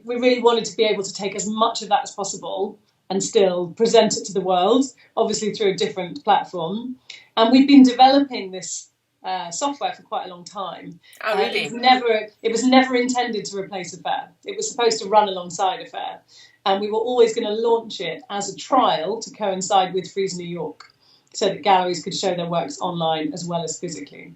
we really wanted to be able to take as much of that as possible and still present it to the world, obviously through a different platform. And we've been developing this software for quite a long time. Oh, really? It was never intended to replace a fair. It was supposed to run alongside a fair. And we were always going to launch it as a trial to coincide with Frieze New York, so that galleries could show their works online as well as physically.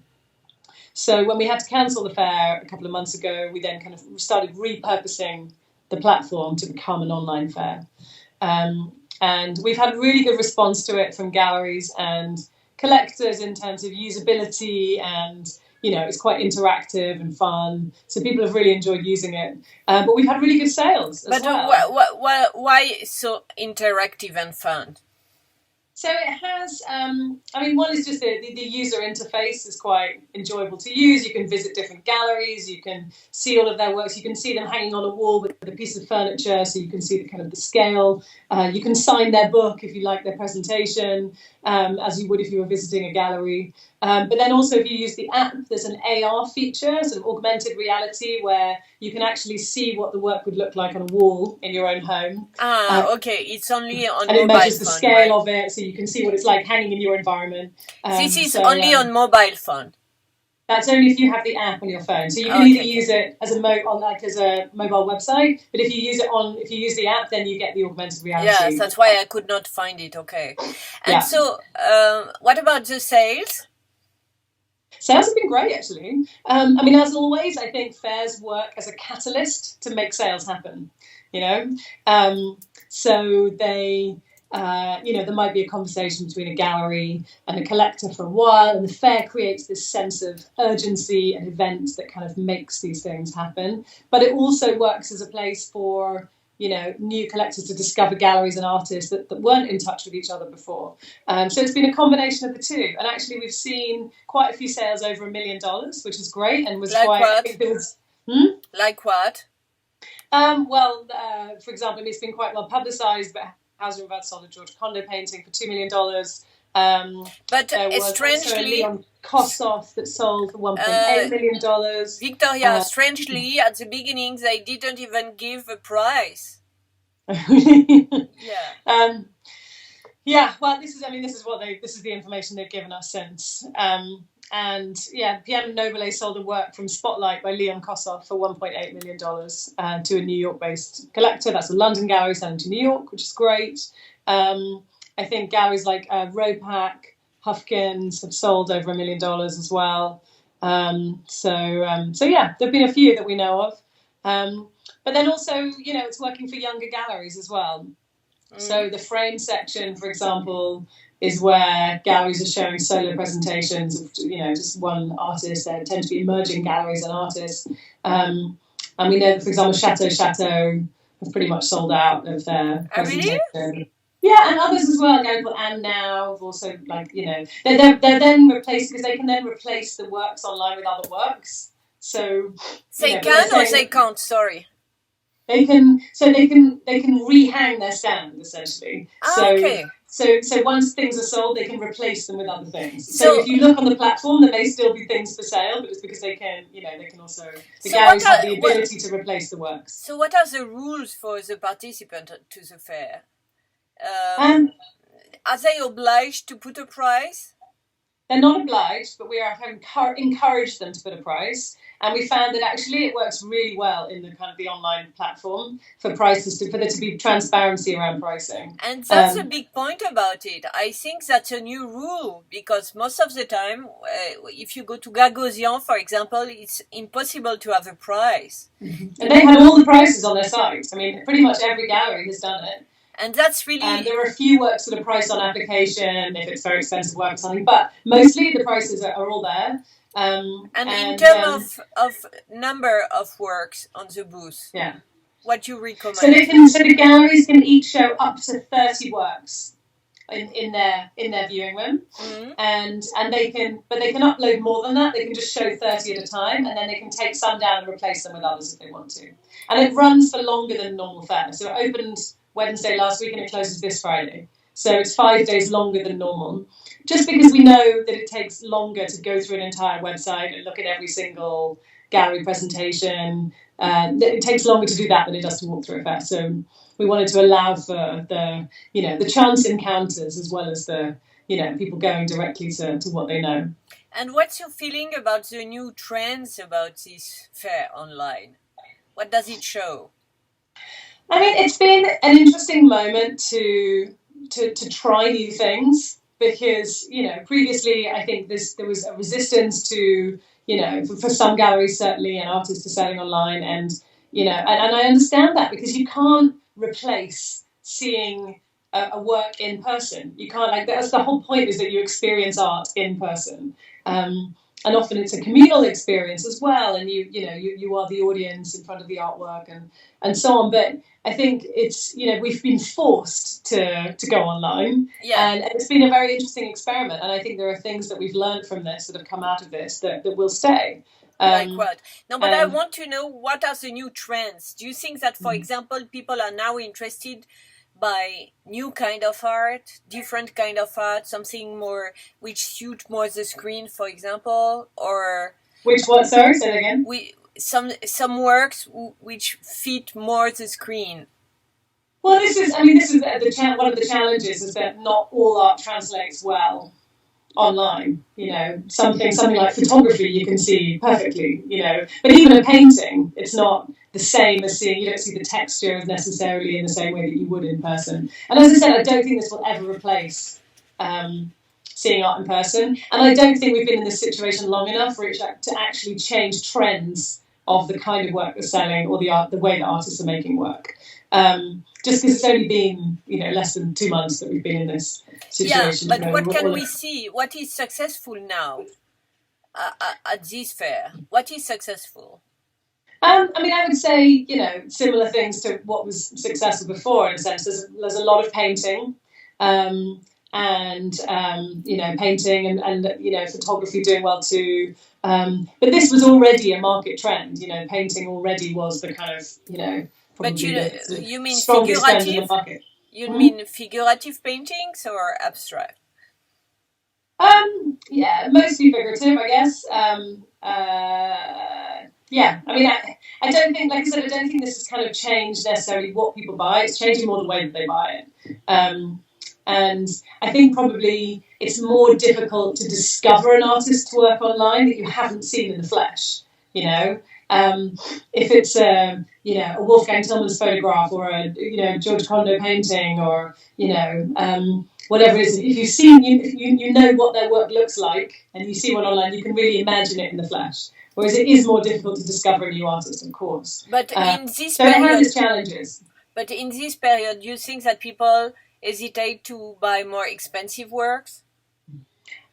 So when we had to cancel the fair a couple of months ago, we then kind of started repurposing the platform to become an online fair. And we've had really good response to it from galleries and collectors in terms of usability, and it's quite interactive and fun. So people have really enjoyed using it. But we've had really good sales as well. Why so interactive and fun? So it has, one is just the user interface is quite enjoyable to use. You can visit different galleries, you can see all of their works, you can see them hanging on a wall with a piece of furniture, so you can see the scale. You can sign their book if you like their presentation, as you would if you were visiting a gallery. But then also if you use the app, there's an AR feature, sort of augmented reality, where you can actually see what the work would look like on a wall in your own home. Okay, it's only on and mobile phone. And it measures the scale right? of it, so you can see what it's like hanging in your environment. This is only on mobile phone. That's only if you have the app on your phone. So you can either use it as a mobile website, but if you use the app, then you get the augmented reality. Yes, that's why I could not find it. Okay, and so what about the sales? Sales have been great, actually. As always, I think fairs work as a catalyst to make sales happen. So they. There might be a conversation between a gallery and a collector for a while, and the fair creates this sense of urgency and event that kind of makes these things happen. But it also works as a place for new collectors to discover galleries and artists that weren't in touch with each other before. So it's been a combination of the two. And actually, we've seen quite a few sales over $1 million, which is great, and was like quite. What? I think there was, Like what? For example, it's been quite well publicised, but Hauser about sold a George Condo painting for $2 million. But there was strangely, Leon Kossoff that sold for $1.8 million. Victoria, strangely, at the beginning, they didn't even give a price. Well, this is the information they've given us since. Piano Nobile sold a work from Spotlight by Leon Kossoff for $1.8 million to a New York-based collector. That's a London gallery selling to New York, which is great. I think galleries like Ropac, Hufkins have sold over $1 million as well. There've been a few that we know of. But then also, it's working for younger galleries as well. So the frame section, for example, is where galleries are showing solo presentations of, just one artist. There tend to be emerging galleries and artists. And we know that, for example, Chateau have pretty much sold out of their presentation. Really? Yeah, and others as well. A gallery called And Now have also, they're then replaced, because they can then replace the works online with other works. So they can or they can't. Sorry. They can rehang their stand, essentially. Okay. So once things are sold, they can replace them with other things. So if you look on the platform, there may still be things for sale, but it's because they can also, the galleries have the ability to replace the works. So what are the rules for the participant to the fair? Are they obliged to put a price? They're not obliged, but we have encouraged them to put a price. And we found that actually it works really well in the kind of the online platform for prices, for there to be transparency around pricing. And that's a big point about it. I think that's a new rule, because most of the time, if you go to Gagosian, for example, it's impossible to have a price. Mm-hmm. And they have all the prices on their site. Pretty much every gallery has done it. And that's really... there are a few works that are priced on application, if it's very expensive work or something, but mostly the prices are all there. In terms of number of works on the booth, what you recommend? So the galleries can each show up to 30 works in their viewing room, and they can upload more than that. They can just show 30 at a time, and then they can take some down and replace them with others if they want to. And it runs for longer than normal fair. So it opened Wednesday last week and it closes this Friday. So it's 5 days longer than normal, just because we know that it takes longer to go through an entire website and look at every single gallery presentation. it takes longer to do that than it does to walk through a fair. So we wanted to allow for the chance encounters as well as the people going directly to what they know. And what's your feeling about the new trends about this fair online? What does it show? I mean, it's been an interesting moment to try new things because, previously I think there was a resistance to, for some galleries certainly and artists to selling online, and I understand that because you can't replace seeing a work in person. You can't, that's the whole point, is that you experience art in person. And often it's a communal experience as well, and you are the audience in front of the artwork and so on. But I think it's we've been forced to go online, and it's been a very interesting experiment. And I think there are things that we've learned from this that have come out of this that will stay. Like what? No, but I want to know, what are the new trends? Do you think that, for example, people are now interested by new kind of art, different kind of art, something more which suit more the screen, for example, or sorry, say that again. Some works which fit more the screen. Well, this is one of the challenges, is that not all art translates well online. Something like photography you can see perfectly, but even a painting, it's not the same as seeing. You don't see the texture necessarily in the same way that you would in person. And as I said, I don't think this will ever replace seeing art in person, and I don't think we've been in this situation long enough for it to actually change trends of the kind of work they're selling or the way that artists are making work. Just because it's only been less than 2 months that we've been in this situation. Yeah, but what can we see? What is successful now at this fair? What is successful? I would say similar things to what was successful before, in a sense. There's a lot of painting, and painting and photography doing well too. But this was already a market trend. Painting already was the kind of But you mean figurative? You mean figurative paintings or abstract? Yeah, mostly figurative, I guess. Yeah, I don't think, like I said, I don't think this has kind of changed necessarily what people buy. It's changing more the way that they buy it. And I think probably it's more difficult to discover an artist's work online that you haven't seen in the flesh. If it's a Wolfgang Tillmans photograph or a George Condo painting or whatever it is, if you've seen, you know what their work looks like, and you see one online, you can really imagine it in the flesh. Whereas it is more difficult to discover a new artist, of course. But in this so period, it has its challenges. But in this period, do you think that people hesitate to buy more expensive works?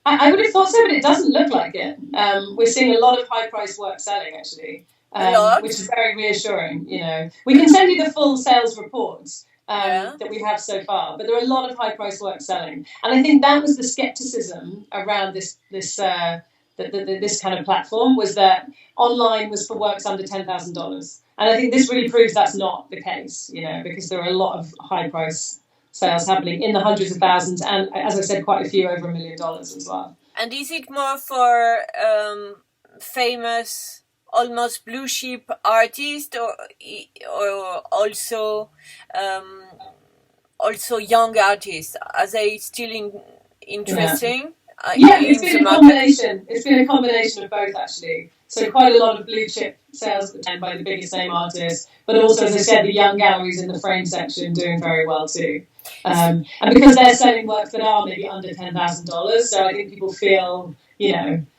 I would have thought so, but it doesn't look like it. We're seeing a lot of high-priced work selling, actually, which is very reassuring. We can send you the full sales reports that we have so far, but there are a lot of high-priced work selling, and I think that was the skepticism around this kind of platform, was that online was for works under $10,000, and I think this really proves that's not the case. Because there are a lot of high-price sales happening in the hundreds of thousands, and as I said, quite a few over $1 million as well. And is it more for famous, almost blue chip artists, or also young artists? Are they still interesting? Yeah, it's been a combination. It's been a combination of both, actually. So quite a lot of blue chip sales by the biggest name artists, but also, as I said, the young galleries in the frame section doing very well too. And because they're selling works that are maybe under $10,000, so I think people feel, maybe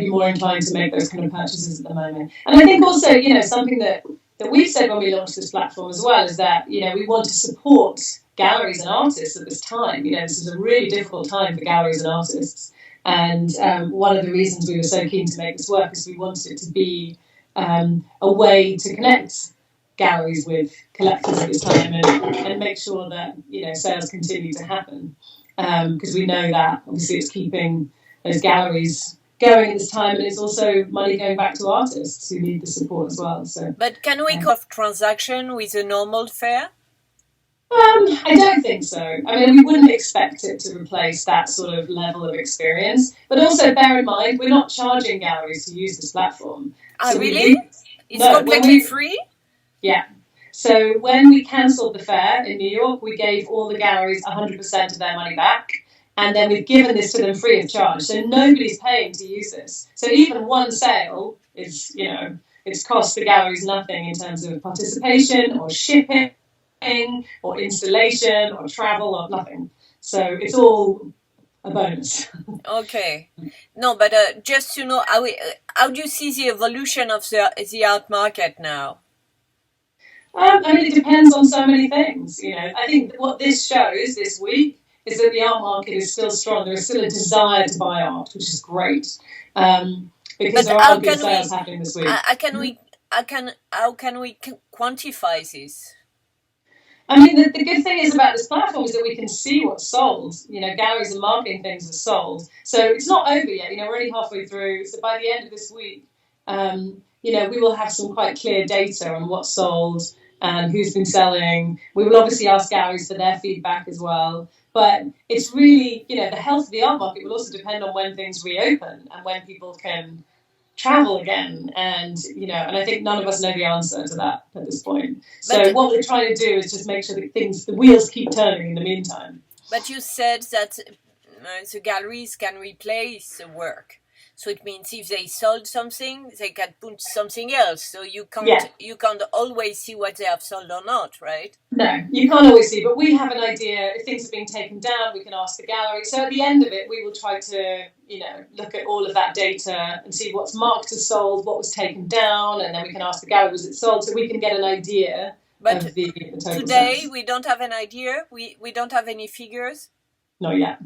more inclined to make those kind of purchases at the moment. And I think also, something that we've said when we launched this platform as well is that, we want to support galleries and artists at this time. This is a really difficult time for galleries and artists. And one of the reasons we were so keen to make this work is we wanted it to be a way to connect galleries with collectors at this time and make sure that sales continue to happen, because we know that obviously it's keeping those galleries going at this time, and it's also money going back to artists who need the support as well. So, but can we have transaction with a normal fair? I don't think so. I mean, we wouldn't expect it to replace that sort of level of experience. But also bear in mind, we're not charging galleries to use this platform. So really? It's completely free? Yeah. So when we cancelled the fair in New York, we gave all the galleries 100% of their money back. And then we've given this to them free of charge. So nobody's paying to use this. So even one sale is, it's cost the galleries nothing in terms of participation or shipping or installation or travel or nothing. So it's all a bonus. Okay. No, but just to know, how do you see the evolution of the art market now? I mean, it depends on so many things. I think what this shows this week is that the art market is still strong. There is still a desire to buy art, which is great, because there are good sales happening this week. How can we quantify this? I mean, the good thing is about this platform is that we can see what's sold. Galleries and marketing things are sold, so it's not over yet. We're only halfway through. So by the end of this week, we will have some quite clear data on what's sold and who's been selling. We will obviously ask galleries for their feedback as well. But it's really, the health of the art market will also depend on when things reopen and when people can travel again. And, and I think none of us know the answer to that at this point. So what we're trying to do is just make sure that the wheels keep turning in the meantime. But you said that the galleries can replace the work. So it means if they sold something, they can put something else. So you can't always see what they have sold or not, right? No, you can't always see. But we have an idea. If things have been taken down, we can ask the gallery. So at the end of it, we will try to, look at all of that data and see what's marked as sold, what was taken down, and then we can ask the gallery, was it sold? So we can get an idea of the total today, sales. We don't have an idea. We don't have any figures. Not yet.